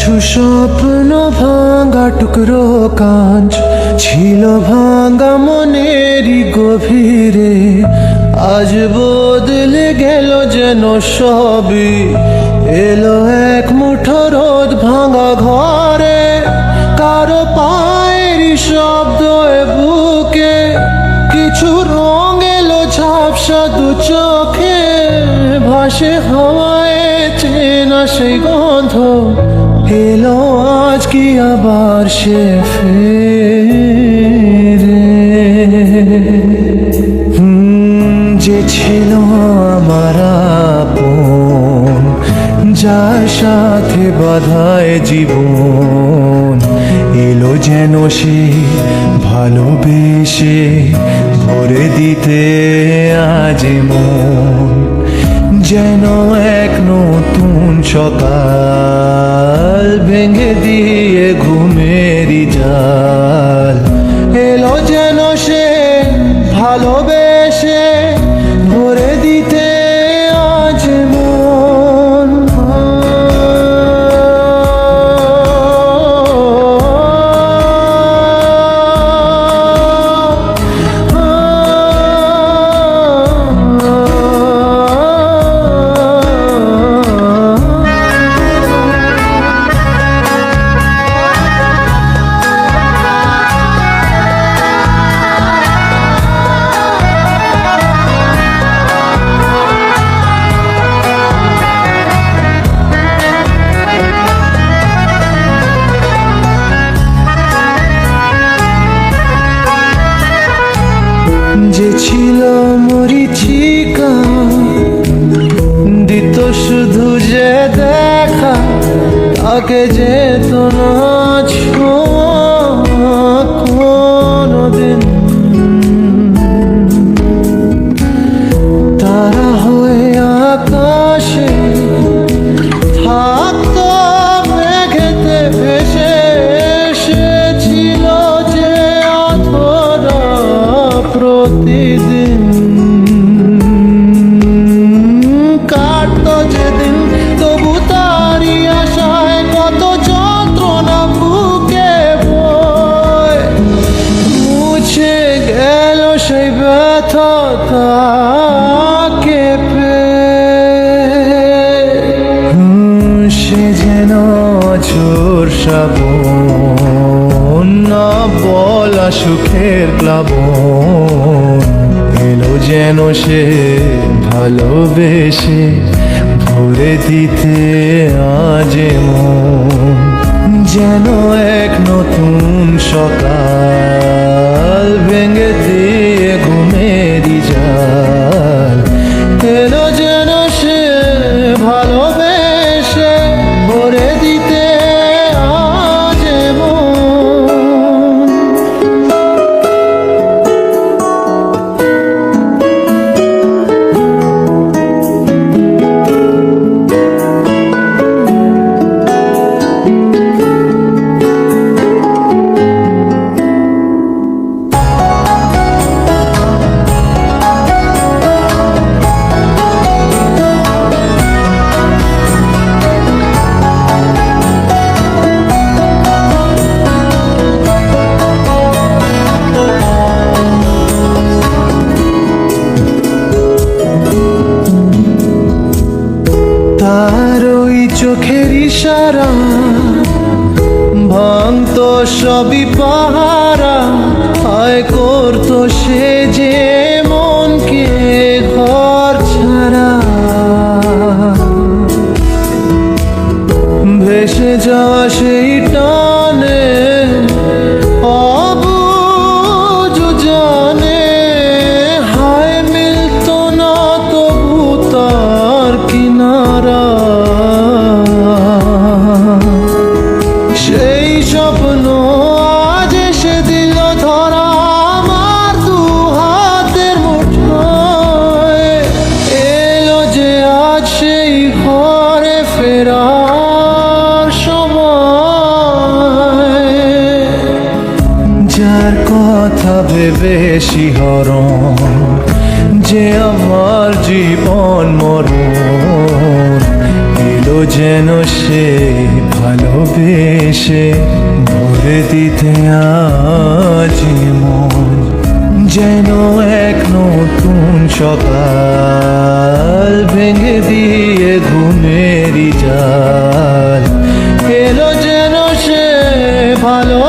কিছু স্বপ্ন ভাঙা টুকরো কাঁচ ছিল ভাঙা মনেরই গভীরে, আজ বদলে গেল যেন সবই। এলো এক মুঠো রোদ ভাঙা ঘরে, কারো পায়ের শব্দ বুকে, কিছু রং এলো ঝাপসা দু চোখে, ভাসে হাওয়ায় চেনা সেই গন্ধ। এলো আজ কি আবার সে ফেরে? যে ছিল আমার আপন, যার সাথে বাঁধায় জীবন, এলো যেন সে ভালোবেসে ভরে দিতে আজ মন। যেন এক নতুন সকাল ভেঙে দিয়ে ঘুমেরই জাল, এলো যেন সে ভালোবেসে ভরে দিতে আজ মন। যে ছিল মরিচিকা, দিত শুধু যে দেখা, তাকে যেত না ছোঁয়া কোনোদিন। তারা হয়ে আকাশে থাকতো মেঘেতে ভেসে, এসেছিল যে অধরা প্রতিদিন। কাটতো যেদিন তবু তারই আশায় কত যন্ত্রণা বুকে বয়, মুছে গেল সেই ব্যথা তাকে পেয়ে। সে যেন ঝোর শ্রাবণ, না বলা সুখের প্লাবন, এলো যেন সে ভালোবেসে ভরে দিতে আজ মন। যেন এক নতুন সকাল ভেঙে দিয়ে ঘুমেরই জাল, এলো যেন সে ভালোবেসে ভরে দিতে আজ মন। তার ওই চোখের ইশারা ভাঙতো সবই পাহারা, আয় করতো সে যে মনকে ঘর ছাড়া। ভেসে যাওয়া সেই টানে অবুঝ জানে, হায় মিলতো না তবু তার কিনারা। সেই স্বপ্ন আজ এসে দিল ধরা আমার দু হাতের মুঠোয়, এলো যে আজ সেই ঘরে ফেরার সময়। যার কথা ভেবে শিহরণ, যে আমার জীবন মরণ, এলো যেন সে ভালোবেসে ভরে দিতে আজ মন, যেন এক নতুন সকাল ভেঙে দিয়ে ঘুমেরই জাল এলো, যেন সে ভালো